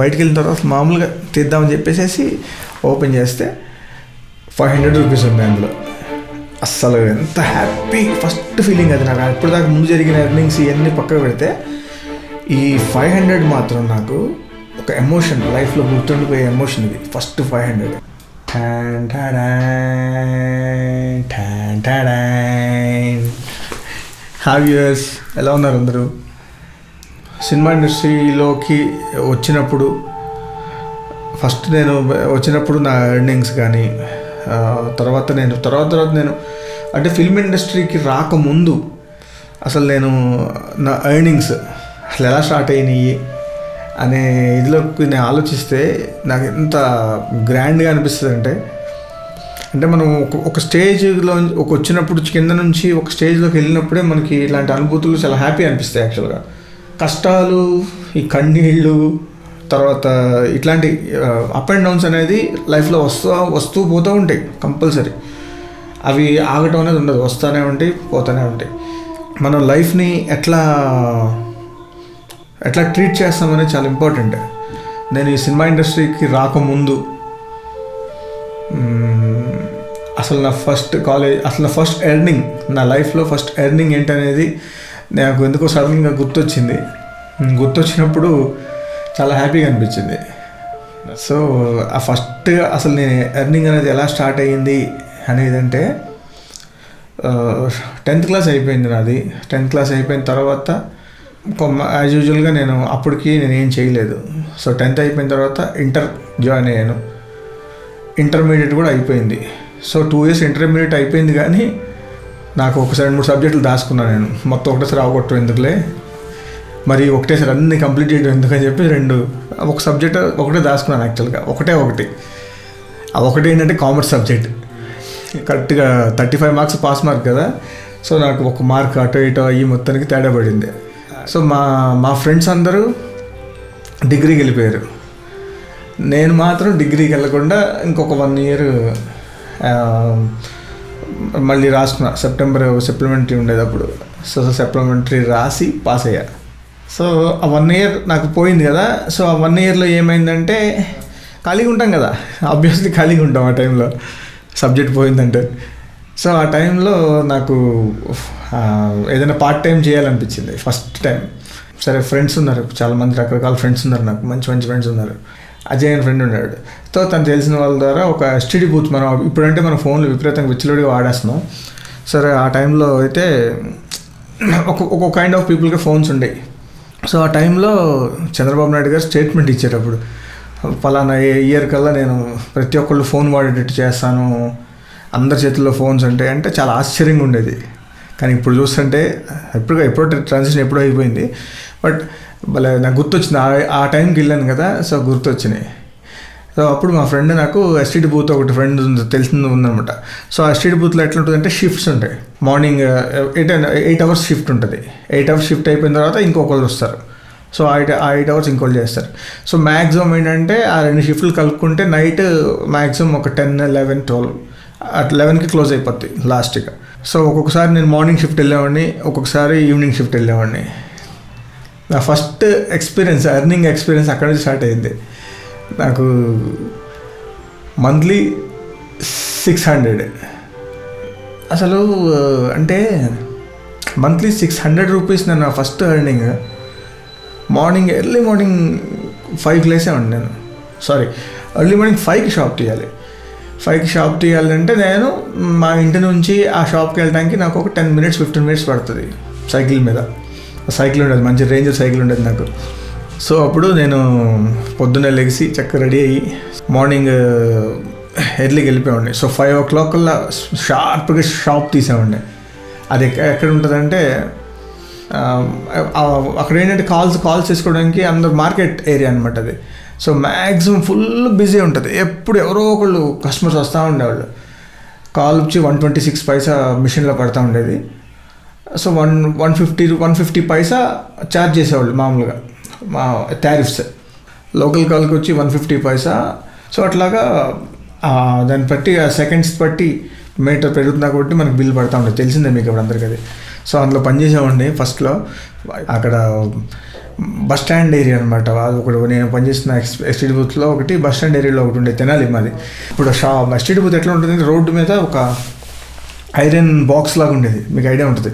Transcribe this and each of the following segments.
బయటికి వెళ్ళిన తర్వాత మామూలుగా తీద్దామని చెప్పేసి ఓపెన్ చేస్తే 500 రూపీస్ ఉంది అందులో. అస్సలు ఎంత హ్యాపీ ఫస్ట్ ఫీలింగ్ అది నాకు. ఇప్పుడు దాకా ముందు జరిగిన ఎర్నింగ్స్ ఇవన్నీ పక్కకు పెడితే ఈ 500 మాత్రం నాకు ఒక ఎమోషన్, లైఫ్లో గుర్తుండిపోయే ఎమోషన్ ఇది. ఫస్ట్ 500 వ్యూయర్స్ ఎలా ఉన్నారు అందరూ? సినిమా ఇండస్ట్రీలోకి వచ్చినప్పుడు ఫస్ట్ నేను వచ్చినప్పుడు నా ఎర్నింగ్స్ కానీ తర్వాత నేను అంటే ఫిల్మ్ ఇండస్ట్రీకి రాకముందు అసలు నేను నా ఎర్నింగ్స్ అసలు ఎలా స్టార్ట్ అయినాయి అనే ఇదిలోకి నేను ఆలోచిస్తే నాకు ఎంత గ్రాండ్గా అనిపిస్తుంది అంటే మనం ఒక స్టేజ్లో వచ్చినప్పుడు కింద నుంచి ఒక స్టేజ్లోకి వెళ్ళినప్పుడే మనకి ఇలాంటి అనుభూతులు చాలా హ్యాపీ అనిపిస్తాయి. యాక్చువల్గా కష్టాలు, ఈ కన్నీళ్ళు, తర్వాత ఇట్లాంటి అప్ అండ్ డౌన్స్ అనేది లైఫ్లో వస్తూ పోతూ ఉంటాయి కంపల్సరీ. అవి ఆగటం అనేది ఉండదు, వస్తూనే ఉంటాయి, పోతూనే ఉంటాయి. మనం లైఫ్ని ఎట్లా ట్రీట్ చేస్తామనేది చాలా ఇంపార్టెంట్. నేను ఈ సినిమా ఇండస్ట్రీకి రాకముందు అసలు నా ఫస్ట్ ఎర్నింగ్, నా లైఫ్లో ఫస్ట్ ఎర్నింగ్ ఏంటనేది నాకు ఎందుకో సడన్గా గుర్తొచ్చినప్పుడు చాలా హ్యాపీగా అనిపించింది. సో ఆ ఫస్ట్ అసలు నేను ఎర్నింగ్ అనేది ఎలా స్టార్ట్ అయ్యింది అనేది అంటే 10th క్లాస్ అయిపోయింది నాది. 10th క్లాస్ అయిపోయిన తర్వాత యాజ్ యూజువల్గా నేను ఏం చేయలేదు. సో 10th అయిపోయిన తర్వాత ఇంటర్ జాయిన్ అయ్యాను. ఇంటర్మీడియట్ కూడా అయిపోయింది. సో 2 years ఇంటర్మీడియట్ అయిపోయింది, కానీ నాకు ఒకసారి 3 సబ్జెక్టులు దాచుకున్నాను నేను. మొత్తం ఒకటేసారి అవగొట్టడం ఎందుకులే, మరి ఒకటేసారి అన్నీ కంప్లీట్ చేయడం ఎందుకని చెప్పి ఒక సబ్జెక్ట్ ఒకటే దాచుకున్నాను. యాక్చువల్గా ఒకటి ఆ ఒకటి ఏంటంటే కామర్స్ సబ్జెక్ట్. కరెక్ట్గా 35 మార్క్స్ పాస్ మార్క్ కదా. సో నాకు 1 మార్క్ అటో ఇటో అయ్యి మొత్తానికి తేడా పడింది. సో మా ఫ్రెండ్స్ అందరూ డిగ్రీకి వెళ్ళిపోయారు. నేను మాత్రం డిగ్రీకి వెళ్ళకుండా ఇంకొక 1 year మళ్ళీ రాసుకున్నా. సప్లిమెంటరీ ఉండేది అప్పుడు. సో సప్లిమెంటరీ రాసి పాస్ అయ్యా. సో ఆ 1 year నాకు పోయింది కదా. సో ఆ 1 yearలో ఏమైందంటే ఖాళీగా ఉంటాం కదా, ఆబ్వియస్లీ ఖాళీగా ఉంటాం ఆ టైంలో, సబ్జెక్ట్ పోయిందంటే. సో ఆ టైంలో నాకు ఏదైనా పార్ట్ టైం చేయాలనిపించింది ఫస్ట్ టైం. సరే, ఫ్రెండ్స్ ఉన్నారు, చాలామంది రకరకాల ఫ్రెండ్స్ ఉన్నారు నాకు, మంచి ఫ్రెండ్స్ ఉన్నారు. అజయ్ అని ఫ్రెండ్ ఉన్నాడు. సో తను తెలిసిన వాళ్ళ ద్వారా ఒక ఎస్టీడీ బూత్, ఇప్పుడంటే మన ఫోన్లు విపరీతంగా విచ్చలవిడిగా వాడేస్తున్నాం. సరే, ఆ టైంలో అయితే ఒక కైండ్ ఆఫ్ పీపుల్కి ఫోన్స్ ఉండేవి. సో ఆ టైంలో చంద్రబాబు నాయుడు గారు స్టేట్మెంట్ ఇచ్చేటప్పుడు, పలానా ఇయర్ కల్లా నేను ప్రతి ఒక్కళ్ళు ఫోన్ వాడేటట్టు చేస్తాను, అందరి చేతుల్లో ఫోన్స్ ఉంటాయి అంటే చాలా ఆశ్చర్యంగా ఉండేది. కానీ ఇప్పుడు చూస్తుంటే ఎప్పుడో ట్రాన్సిషన్ ఎప్పుడో అయిపోయింది. బట్ భలే నాకు గుర్తొచ్చింది, ఆ టైంకి వెళ్ళాను కదా. సో గుర్తొచ్చినాయి. సో అప్పుడు మా ఫ్రెండ్ నాకు ఎస్టీడీ బూత్ ఒకటి ఫ్రెండ్ తెలిసింది ఉందనమాట. సో ఆ ఎస్టీడీ బూత్లో ఎట్లా ఉంటుందంటే షిఫ్ట్స్ ఉంటాయి. మార్నింగ్ 8 hours షిఫ్ట్ ఉంటుంది. 8 hours షిఫ్ట్ అయిపోయిన తర్వాత ఇంకొకళ్ళు వస్తారు. సో ఆ 8 hours ఇంకోళ్ళు చేస్తారు. సో మ్యాక్సిమం ఏంటంటే ఆ 2 షిఫ్ట్లు కలుపుకుంటే నైట్ మ్యాక్సిమం ఒక 10, 11, 12 అట్ 11కి క్లోజ్ అయిపోద్ది లాస్ట్గా. సో ఒక్కొక్కసారి నేను మార్నింగ్ షిఫ్ట్ వెళ్ళేవాడిని, ఒక్కొక్కసారి ఈవినింగ్ షిఫ్ట్ వెళ్ళేవాడిని. నా ఫస్ట్ ఎర్నింగ్ ఎక్స్పీరియన్స్ అక్కడ నుంచి స్టార్ట్ అయింది. నాకు మంత్లీ 600 అసలు అంటే మంత్లీ 600 రూపీస్ నా ఫస్ట్ ఎర్నింగ్. ఎర్లీ మార్నింగ్ 5కి లేసేవాడిని నేను. ఎర్లీ మార్నింగ్ 5కి షాప్ తీయాలి. 5కి షాప్ తీయాలంటే నేను మా ఇంటి నుంచి ఆ షాప్కి వెళ్ళడానికి నాకు ఒక 10 minutes 15 minutes పడుతుంది సైకిల్ మీద. సైకిల్ ఉండేది, మంచి రేంజ్ సైకిల్ ఉండేది నాకు. సో అప్పుడు నేను పొద్దున్నే లెగిసి చక్కగా రెడీ అయ్యి మార్నింగ్ ఎర్లీకి వెళ్ళిపోయాడిని. సో 5 o'clock కల్లా షార్ప్గా షాప్ తీసేవాడిని. అది ఎక్కడ ఉంటుందంటే అక్కడ ఏంటంటే కాల్స్ చేసుకోవడానికి అందరు మార్కెట్ ఏరియా అనమాట అది. సో మ్యాక్సిమం ఫుల్ బిజీ ఉంటుంది. ఎప్పుడు ఎవరో ఒకళ్ళు కస్టమర్స్ వస్తూ ఉండేవాళ్ళు. కాల్ వచ్చి 126 పైసా మిషన్లో పడుతూ ఉండేది. సో 150 పైసా ఛార్జ్ చేసేవాళ్ళు మామూలుగా మా టారిఫ్స్. లోకల్ కాల్కి వచ్చి 150 పైసా. సో అట్లాగా దాన్ని బట్టి సెకండ్స్ బట్టి మీటర్ పెరుగుతున్నా కాబట్టి మనకు బిల్ పడుతూ ఉంటుంది, తెలిసిందే మీకు ఇప్పుడు అందరికీ అది. సో అందులో పనిచేసామండి ఫస్ట్లో. అక్కడ బస్ స్టాండ్ ఏరియా అనమాట. అది ఒకటి నేను పనిచేసిన ఎస్టీడీ బూత్లో ఒకటి, బస్ స్టాండ్ ఏరియాలో ఒకటి ఉండే తెనాలి మాది. ఇప్పుడు ఎస్టీడీ బూత్ ఎట్లా ఉంటుంది, రోడ్డు మీద ఒక ఐరన్ బాక్స్ లాగా ఉండేది, మీకు ఐడియా ఉంటుంది.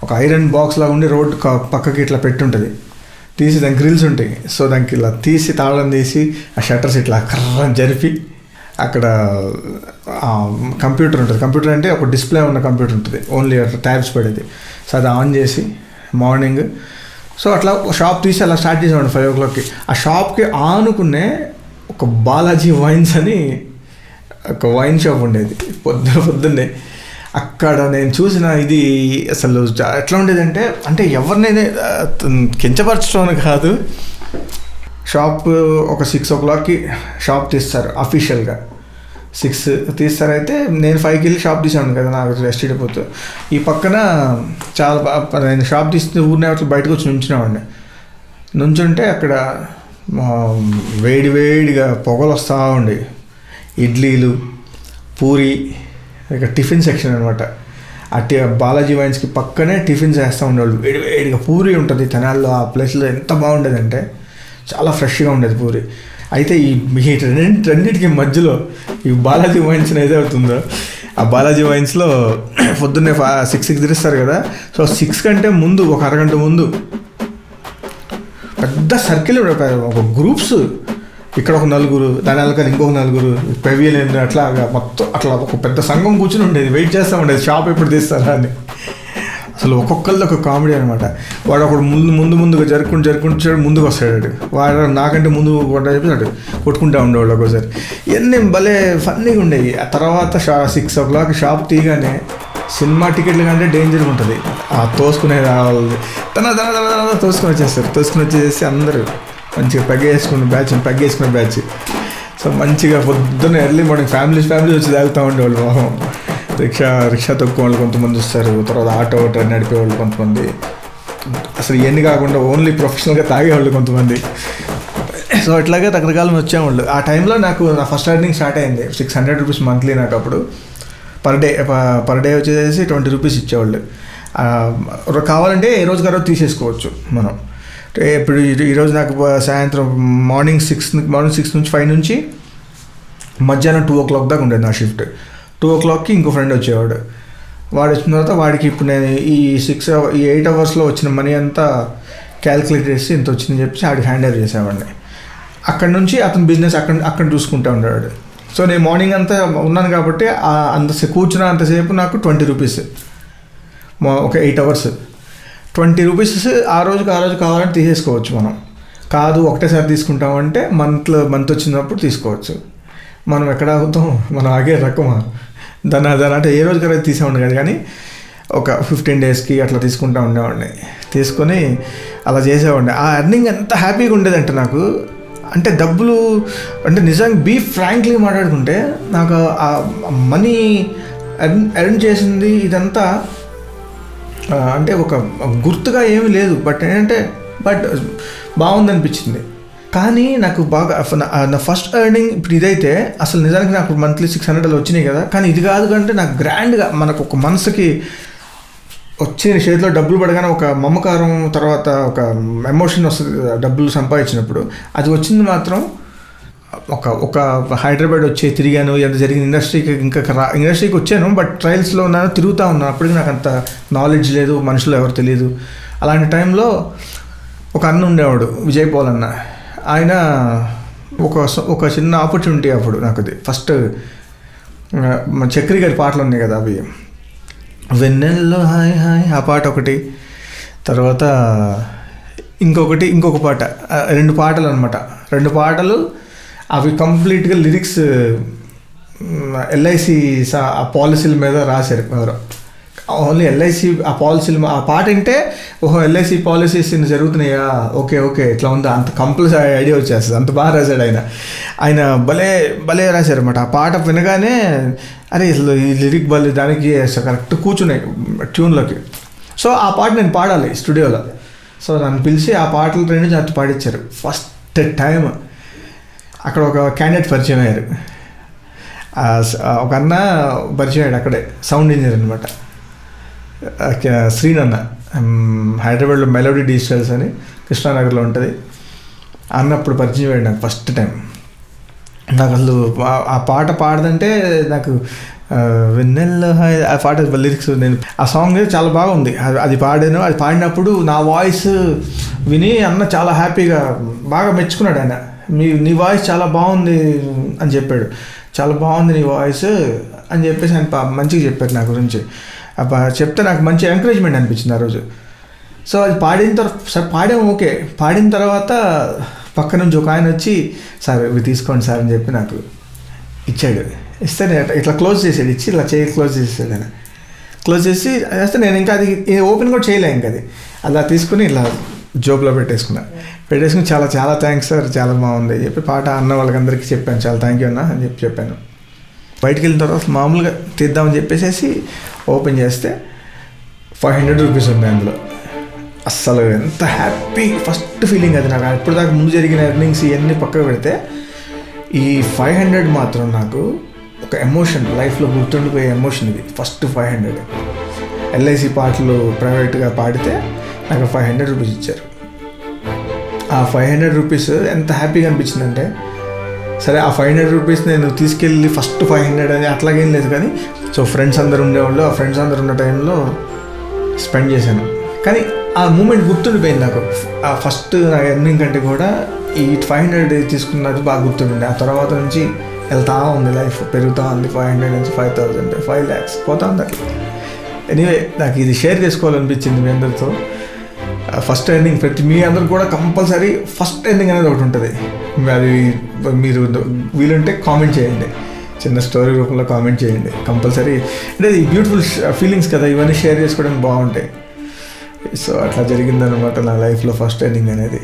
ఒక ఐరన్ బాక్స్ లాగా ఉండి రోడ్డు పక్కకి ఇట్లా పెట్టి ఉంటుంది, తీసి దానికి గ్రిల్స్ ఉంటాయి. సో దానికి ఇలా తీసి తాళం తీసి ఆ షట్టర్స్ ఇట్లా కర్ర జరిపి అక్కడ కంప్యూటర్ ఉంటుంది. కంప్యూటర్ అంటే ఒక డిస్ప్లే ఉన్న కంప్యూటర్ ఉంటుంది, ఓన్లీ ట్యాబ్స్ పడేది. సో అది ఆన్ చేసి మార్నింగ్ సో అట్లా షాప్ తీసి అలా స్టార్ట్ చేసామండి 5 o'clock. ఆ షాప్కి ఆనుకునే ఒక బాలాజీ వైన్స్ అని ఒక వైన్ షాప్ ఉండేది పొద్దున్నే. అక్కడ నేను చూసిన ఇది అసలు ఎట్లా ఉండేదంటే, అంటే ఎవరినైనా కించపరచడం కాదు, షాప్ ఒక 6 o'clock షాప్ తీస్తారు అఫీషియల్గా, 6 తీస్తారైతే నేను 5కి వెళ్ళి షాప్ తీసాను కదా, నాకు ఎస్టీడీ పోతూ ఈ పక్కన చాలా నేను షాప్ తీస్తే ఊరినే అట్లా బయటకు వచ్చి నుంచుంటే అక్కడ వేడిగా పొగలు వస్తూ ఉండి, ఇడ్లీలు పూరి, ఇక టిఫిన్ సెక్షన్ అనమాట. బాలాజీ వైన్స్కి పక్కనే టిఫిన్స్ వేస్తూ ఉండేవాళ్ళు. వేడిగా పూరి ఉంటుంది తెనాల్లో, ఆ ప్లేస్లో ఎంత బాగుండేదంటే చాలా ఫ్రెష్గా ఉండేది పూరి. అయితే ఈ రెండింటికి మధ్యలో ఈ బాలాజీ వైన్స్ ఏదో అవుతుందో, ఆ బాలాజీ వైన్స్లో పొద్దున్నే 6కి తెరుస్తారు కదా. సో 6 కంటే ముందు ఒక అరగంట ముందు పెద్ద సర్కిల్, ఒక గ్రూప్స్, ఇక్కడ ఒక 4, దాని వెనకాల ఇంకొక 4, పెవిలియన్ అట్లాగా మొత్తం అట్లా ఒక పెద్ద సంఘం కూర్చుని ఉండేది, వెయిట్ చేస్తూ ఉండేది షాప్ ఎప్పుడు తీస్తారా అని. అసలు ఒక్కొక్కరిది ఒక కామెడీ అనమాట. వాడు ఒకడు ముందుగా జరుపుకుంటూ ముందుకు వస్తాడు, వాడు నాకంటే ముందు చెప్పినాడు కొట్టుకుంటూ ఉండేవాళ్ళు ఒక్కోసారి. ఇవన్నీ భలే ఫన్నీగా ఉండేవి. ఆ తర్వాత 6 o'clock షాప్ తీయగానే సినిమా టికెట్లు కంటే డేంజర్గా ఉంటుంది. ఆ తోసుకునే వాళ్ళది తోసుకొని వచ్చేసి అందరూ మంచిగా పెగ్గేసుకునే బ్యాచ్. సో మంచిగా పొద్దున్న ఎర్లీ మార్నింగ్ ఫ్యామిలీస్ వచ్చి తాగుతూ ఉండేవాళ్ళు. మొహం రిక్షా తొక్కే వాళ్ళు కొంతమంది వస్తారు, తర్వాత ఆటో నడిపేవాళ్ళు కొంతమంది, అసలు ఇవన్నీ కాకుండా ఓన్లీ ప్రొఫెషనల్గా తాగేవాళ్ళు కొంతమంది. సో అట్లాగే రకరకాలు వచ్చేవాళ్ళు. ఆ టైంలో నాకు నా ఫస్ట్ ఎర్నింగ్ స్టార్ట్ అయింది. 600 rupees మంత్లీ నాకు అప్పుడు. పర్ డే వచ్చేసి 20 rupees ఇచ్చేవాళ్ళు. కావాలంటే ఏ రోజు గారో తీసేసుకోవచ్చు మనం. ఇప్పుడు ఈరోజు నాకు సాయంత్రం మార్నింగ్ 6 నుంచి 5 నుంచి మధ్యాహ్నం 2 o'clock దాకా ఉండేది నా షిఫ్ట్. 2 o'clockకి ఇంకో ఫ్రెండ్ వచ్చేవాడు. వాడు వచ్చిన తర్వాత వాడికి ఇప్పుడు నేను ఈ 8 hours వచ్చిన మనీ అంతా క్యాలిక్యులేట్ చేసి ఇంత వచ్చిందని చెప్పి వాడికి హ్యాండ్ ఓవర్ చేసేవాడిని. అక్కడ నుంచి అతని బిజినెస్ అక్కడ చూసుకుంటూ ఉండేవాడు. సో నేను మార్నింగ్ అంతా ఉన్నాను కాబట్టి కూర్చున్న అంతసేపు నాకు 20 rupees, ఒక 8 hours 20 rupees ఆ రోజు కావాలంటే తీసేసుకోవచ్చు మనం. కాదు ఒకటేసారి తీసుకుంటామంటే మంత్ వచ్చినప్పుడు తీసుకోవచ్చు. మనం ఎక్కడ అవుతాం, మనం ఆగే రకమా దాని అంటే ఏ రోజు కదా తీసేవాడిని కదా, కానీ ఒక 15 daysకి అట్లా తీసుకుంటూ ఉండేవాడిని. తీసుకొని అలా చేసేవాడిని. ఆ ఎర్నింగ్ ఎంత హ్యాపీగా ఉండేదంటే నాకు, అంటే డబ్బులు అంటే నిజంగా ఫ్రాంక్లీ మాట్లాడుకుంటే నాకు ఆ మనీ ఎర్న్ చేసింది ఇదంతా అంటే ఒక గుర్తుగా ఏమీ లేదు. బట్ బాగుందనిపించింది. కానీ నాకు బాగా నా ఫస్ట్ ఎర్నింగ్ ఇప్పుడు ఇదైతే అసలు నిజానికి నాకు మంత్లీ 600 వచ్చినాయి కదా, కానీ ఇది కాదు కంటే నాకు గ్రాండ్గా మనకు ఒక మనసుకి వచ్చిన చేతిలో డబ్బులు పడగానే ఒక మమకారం, తర్వాత ఒక ఎమోషన్ వస్తుంది డబ్బులు సంపాదించినప్పుడు. అది వచ్చింది మాత్రం ఒక హైదరాబాద్ తిరిగాను, ఎంత జరిగింది ఇండస్ట్రీకి వచ్చాను. బట్ ట్రయల్స్లో ఉన్నాను, తిరుగుతూ ఉన్నాను. అప్పటికి నాకు అంత నాలెడ్జ్ లేదు, మనుషులు ఎవరు తెలియదు. అలాంటి టైంలో ఒక అన్న ఉండేవాడు, విజయ్ పాల్ అన్న. ఆయన ఒక చిన్న ఆపర్చునిటీ అప్పుడు నాకు. అది ఫస్ట్ చక్రి గారి పాటలు ఉన్నాయి కదా, అవి వెన్నెల్లో హాయ్ హాయ్ ఆ పాట ఒకటి, తర్వాత ఇంకొక పాట, 2 పాటలు అనమాట. 2 పాటలు అవి కంప్లీట్గా లిరిక్స్ ఎల్ఐసి ఆ పాలసీల మీద రాశారు ఎవరో. ఓన్లీ ఎల్ఐసి ఆ పాలసీలు, ఆ పాట వింటే ఓహో ఎల్ఐసి పాలసీస్ జరుగుతున్నాయా, ఓకే ఇట్లా ఉందా, అంత కంపల్సరీ ఐడియా వచ్చేస్తుంది. అంత బాగా రాశాడు ఆయన భలే రాశారు అనమాట. ఆ పాట వినగానే అరే అసలు ఈ లిరిక్ దానికి కరెక్ట్ కూర్చున్నాయి ట్యూన్లోకి. సో ఆ పాట నేను పాడాలి స్టూడియోలో. సో నన్ను పిలిచి ఆ పాటలు 2 నుంచి పాడించారు. ఫస్ట్ టైం అక్కడ ఒక క్యాండిడేట్ పరిచయం అయ్యారు, ఒక అన్న పరిచయం అయ్యాడు అక్కడే, సౌండ్ ఇంజనీర్ అనమాట, శ్రీనన్న. హైదరాబాద్లో మెలోడీ డిజిటల్స్ అని కృష్ణానగర్లో ఉంటుంది. అన్నప్పుడు పరిచయం అయ్యాడు నాకు ఫస్ట్ టైం. నాకు అసలు ఆ పాట పాడదంటే నాకు వెన్నెల్లో ఆ పాట లిరిక్స్, నేను ఆ సాంగ్ చాలా బాగుంది. అది పాడాను. అది పాడినప్పుడు నా వాయిస్ విని అన్న చాలా హ్యాపీగా బాగా మెచ్చుకున్నాడు. ఆయన నీ వాయిస్ చాలా బాగుంది అని చెప్పాడు. చాలా బాగుంది నీ వాయిస్ అని చెప్పేసి ఆయన మంచిగా చెప్పారు నా గురించి. చెప్తే నాకు మంచి ఎంకరేజ్మెంట్ అనిపించింది ఆ రోజు. సో అది పాడిన తర్వాత సార్ పాడాము, ఓకే. పాడిన తర్వాత పక్క నుంచి ఒక ఆయన వచ్చి సార్ ఇవి తీసుకోండి సార్ అని చెప్పి నాకు ఇచ్చాడు. ఇస్తే నేను ఇట్లా క్లోజ్ చేసాడు, ఇచ్చి ఇలా చేయి క్లోజ్ చేసాడు. ఆయన క్లోజ్ చేసి వేస్తే నేను ఇంకా అది ఓపెన్ కూడా చేయలే. ఇంకా అది అలా తీసుకుని ఇలా జోబులో పెట్టేసుకుని చాలా చాలా థ్యాంక్స్ సార్, చాలా బాగుంది చెప్పి పాట అన్న వాళ్ళకందరికీ చెప్పాను. చాలా థ్యాంక్ యూ అన్న అని చెప్పాను. బయటికి వెళ్ళిన తర్వాత మామూలుగా తీద్దామని చెప్పేసి ఓపెన్ చేస్తే 500 రూపీస్ ఉంది అందులో. అస్సలు ఎంత హ్యాపీ ఫస్ట్ ఫీలింగ్ అది నాకు. ఇప్పుడు దాకా ముందు జరిగిన ఎర్నింగ్స్ ఇవన్నీ పక్కకు పెడితే ఈ 500 మాత్రం నాకు ఒక ఎమోషన్, లైఫ్లో గుర్తుండిపోయే ఎమోషన్ ఇది. ఫస్ట్ 500 ఎల్ఐసి పాటలు ప్రైవేట్గా పాడితే నాకు 500 రూపీస్ ఇచ్చారు. ఆ 500 రూపీస్ ఎంత హ్యాపీగా అనిపించిందంటే, సరే ఆ 500 రూపీస్ నేను తీసుకెళ్ళి ఫస్ట్ 500 అని అట్లాగేం లేదు కానీ, సో ఫ్రెండ్స్ అందరు ఉండేవాళ్ళు, ఆ ఫ్రెండ్స్ అందరు ఉన్న టైంలో స్పెండ్ చేశాను. కానీ ఆ మూమెంట్ గుర్తుండిపోయింది నాకు. ఆ ఫస్ట్ నా ఎర్నింగ్ కంటే కూడా ఈ 500 తీసుకున్నది బాగా గుర్తుండే. ఆ తర్వాత నుంచి వెళ్తా ఉంది, లైఫ్ పెరుగుతూ ఉంది. 500 నుంచి 5,000, 5 lakhs పోతా ఉంది అట్లా. ఎనీవే నాకు ఇది షేర్ చేసుకోవాలనిపించింది మీ అందరితో. ఫస్ట్ ఎర్నింగ్ మీ అందరికి కూడా కంపల్సరీ ఫస్ట్ ఎర్నింగ్ అనేది ఒకటి ఉంటుంది. అది మీరు వీలుంటే కామెంట్ చేయండి, చిన్న స్టోరీ రూపంలో కామెంట్ చేయండి కంపల్సరీ. అంటే ఇది బ్యూటిఫుల్ ఫీలింగ్స్ కదా, ఇవన్నీ షేర్ చేసుకోవడానికి బాగుంటాయి. సో అట్లా జరిగిందనమాట నా లైఫ్లో ఫస్ట్ ఎర్నింగ్ అనేది.